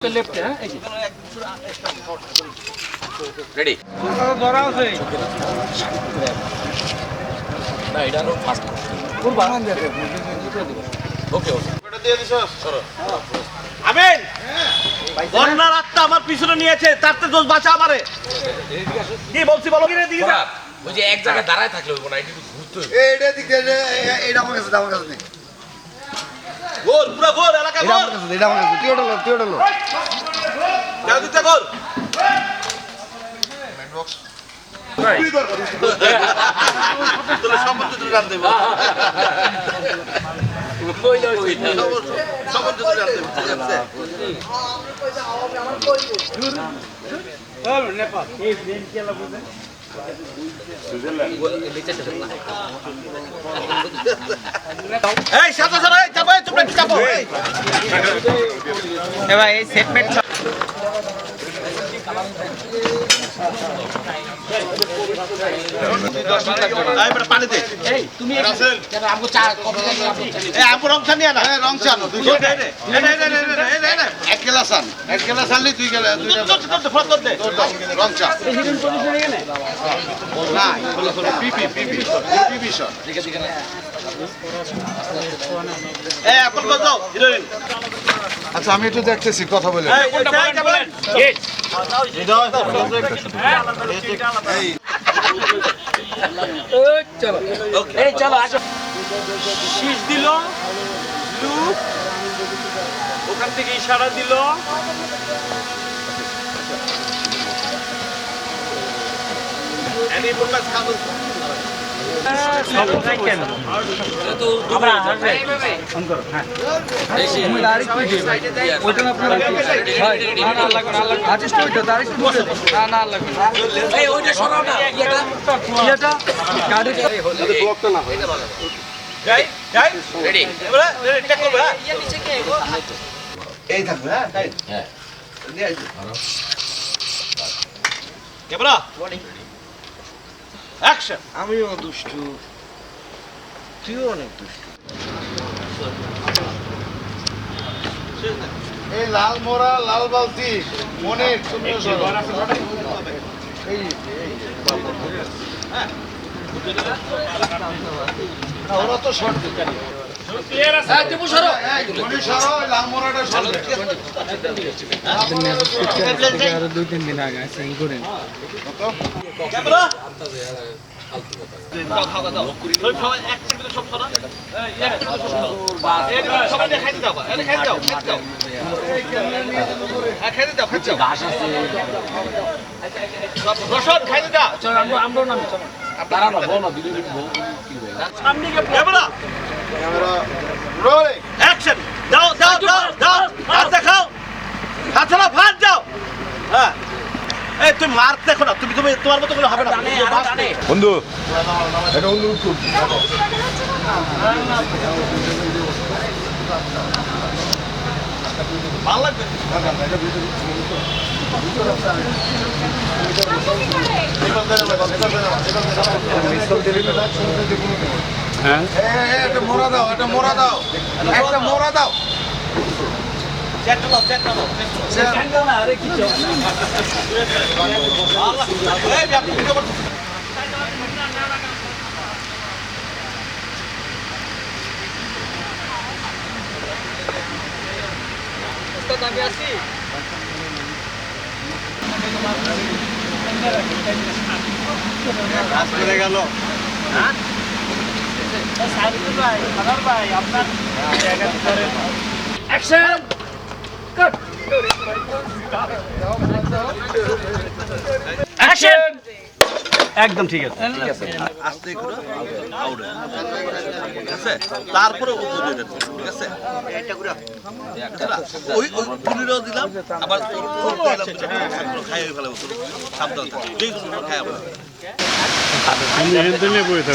Left है ready ধরা আছে না এটা হলো ফাস্ট কোন বানান দে ওকে ওকে এটা দিয়ে দিছস সরো আমিন বন্যার আত্মা আমার পিছনে নিয়েছে তারতে দোষ বাঁচা আমারে কি বলছি বলো কি রে দিকে যা ওই যে এক জায়গায় দাঁড়ায় থাকলে ওই কোনা একটু ঘুরতে হবে এইটা দিকে এইটা আমার কাছে নেই গোল পুরো গোল এলাকা গোল এটা আমার কাছে তুই ওটা লো যাও দিতে গোল তোর সম্বন্ধে তুই জান দেব সম্বন্ধে তুই জান দেব ঠিক আছে नेपाल এই ফ্রেন্ড খেলা বুঝেন এই সাথে সাথে যাবো তোমরা কি যাবো এ ভাই এই সেটমেন্ট এই বড় পানি দে এই তুমি কেন আমগো চা কফি এই আমু রং চা নিয়া না রং চানো তুই দে দে এক গ্লাস আনলি তুই গেলে দুইটা রং চা এই হিরোইন পজিশন এখানে না পিপি শট এই আপন বাজাও হিরোইন আচ্ছা আমি একটু দেখতেছি কথা বলে এই কোনটা বলেন গেট চলো এই চলো আসো শীষ দিল লুক ওখান থেকে ইশারা দিল এনি প্রকাশ খাবো যাই যাই রেডি এবারে চেক করবে হ্যাঁ এই থাকবে হ্যাঁ তাই হ্যাঁ ক্যামেরা অ্যাকশন আমিও দুষ্টু তুইও অনেক দুষ্টু এই লাল মোড়া লাল বালতি মনের তুমি এই ওরা তো শর্ট দিতে ক্লিয়ার আছে টিপু সরো মনে সরো লাল মোড়াটা শর্ট আর 2-3 দিন আগে সিং করেন ক্যামেরা ক্যামেরা রোলিং অ্যাকশন দাও দাও দাও দাও হাত দেখাও হাত ছাড়া ভাত যাও হ্যাঁ এই তুমি মার দেখো না তুমি তোমার মতো করে হবে না বন্ধু এটা বন্ধু খুব ভালো লাগবে হ্যাঁ একটা মোড়া দাও একটা মোড়া দাও একটা মোড়া দাও চেক করো চেক করো দাও না আরে কি চাও এই আপনি ভিডিও করতে আমি আছি কাজ করে গেল হ্যাঁ সাইদুল ভাই খাদার ভাই আপনার জায়গা ভিতরে অ্যাকশন কাট অ্যাকশন একদম ঠিক আছে ঠিক আছে আস্তে করে আউট ঠিক আছে তারপরে উপরে দেন ঠিক আছে এটা করে ওই ওই পুলিরও দিলাম আবার খাইয়ে ফেলাবো সাবধান থাকো যেই কোনো খাইয়া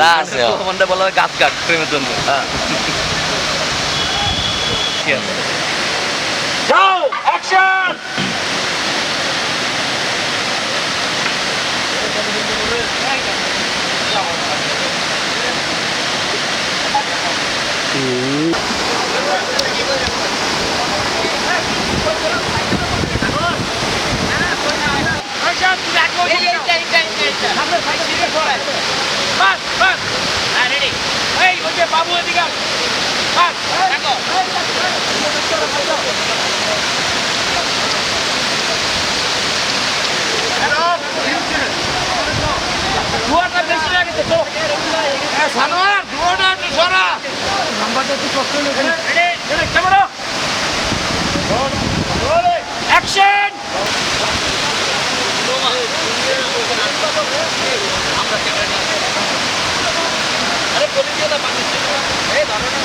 যা আছে তোমাদের বলা হয় গাছ কাট প্রেমের জন্য হ্যাঁ ঠিক আছে যাও অ্যাকশন বাবু এদিকে আয়। আয়, দেখো। ধোঁয়াটা বেশি লাগছে তো। সানোয়ার ধোয়াটা একটু সরা ক্যামেরা অ্যাকশন। আরে বলে দিও না পানি এই ধরো না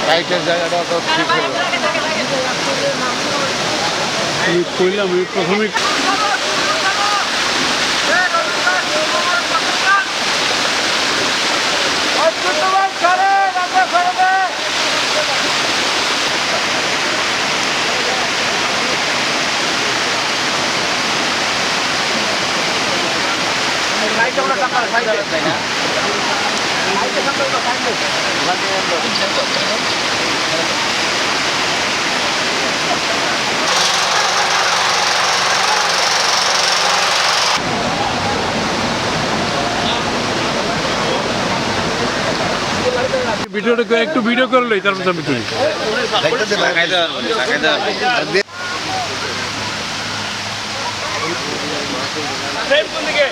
লাইটের জায়গাটা তো ঠিক হলো আমি কইলাম আমি প্রথমে ভিডিওটা একটু ভিডিও করলে তারপর আমি তুলি ফ্রেম কোন দিকে?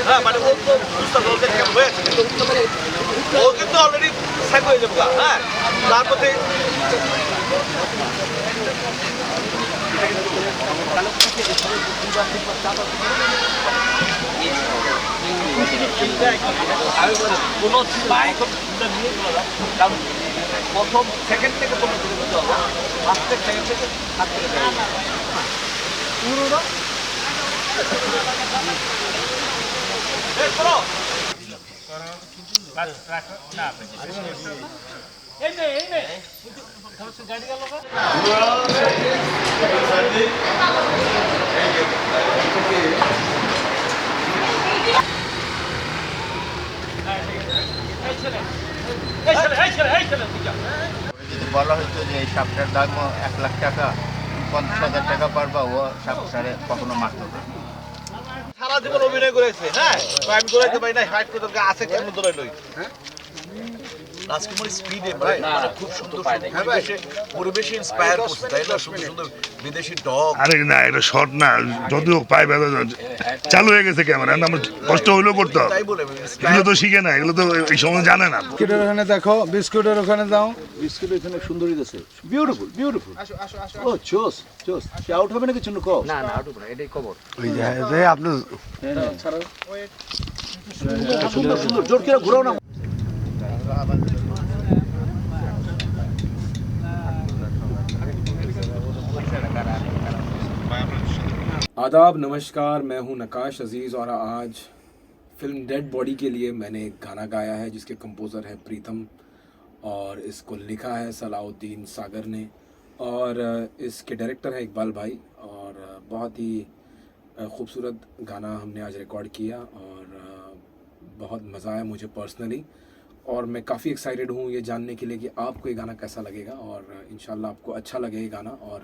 হ্যাঁ মানে ও তো বুঝতে পারবে কেমন হয়েছে ও কিন্তু অলরেডি সাইড হয়ে যাবে হ্যাঁ তারপরে কোনো প্রথম সেকেন্ড থেকে কোনো দিতে হবে ফার্স্ট সেকেন্ড থেকে হাত থেকে পুরোটা যদি বলা হতো যে এই সাপটার দাম 1 লাখ টাকা 50,000 টাকা পারবা ও সাপটারে কখনো মারত না সারা জীবন অভিনয় করেছে হ্যাঁ আমি করাইতে পারি না হাইট করতে আছে কেমন ধরে লই রাজকুমার স্পিডে মানে খুব সুন্দর পরিবেশে ইন্সপায়ার করছে তাই না সুন্দর সুন্দর বিদেশি ডগ আরে না এটা শর্ট না যদিও পায়ে ব্যথা চালু হয়ে গেছে ক্যামেরা আমার কষ্ট হইলেও করতে হবে তাই বলে এগুলো তো শিখে না এগুলো তো এই সময় জানে না বিস্কুটের ওখানে দেখো বিস্কুটের ওখানে দাও বিস্কুট এখানে সুন্দরী আছে বিউটিফুল বিউটিফুল ও চোস চোস কি আউট হবে না কিছু না কো না না আউট না এটাই কবর ওই যে আপনি সুন্দর সুন্দর জোর করে ঘোরাও না आदाब नमस्कार मैं हूं नकाश अजीज़ और आज फिल्म डेड बॉडी के लिए मैंने एक गाना गाया है जिसके कंपोज़र है प्रीतम और इसको लिखा है सलाउद्दीन सागर ने और इसके डायरेक्टर है इकबाल भाई और बहुत ही खूबसूरत गाना हमने आज रिकॉर्ड किया और बहुत मज़ा आया मुझे पर्सनली और मैं काफ़ी एक्साइटेड हूँ ये जानने के लिए कि आपको ये गाना कैसा लगेगा और इंशाल्लाह आपको अच्छा लगे ये गाना और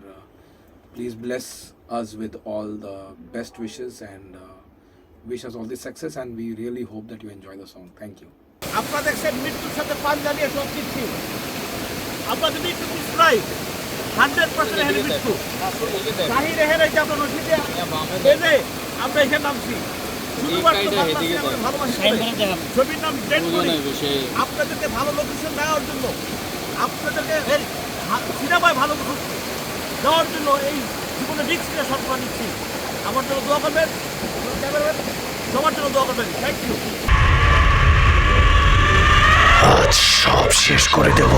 please bless us with all the best wishes and wish us all the success, and we really hope that you enjoy the song. Thank you. আপনারা দেখছেন মৃত্যুর সাথে পান জানিয়ে সব দিচ্ছি। আমরা যদি একটু পিছলাই 100% এখানে মৃত্যু। শাহির এখানে যে আমরা রশিদে বেঁধে আমরা এখানে নামছি। শুধুমাত্র ছবির নাম ডেড বডি। আপনাদেরকে ভালো লোকেশন দেওয়ার জন্য, আপনাদেরকে সিনেমায় ভালো লোকেশন দেওয়ার জন্য এই জীবনে রিস্ক নিয়ে সবসময় নিচ্ছি। আমার জন্য দোয়া করবেন, সবার জন্য দোয়া করবেন। Thank you. আজ সব শেষ করে দেব।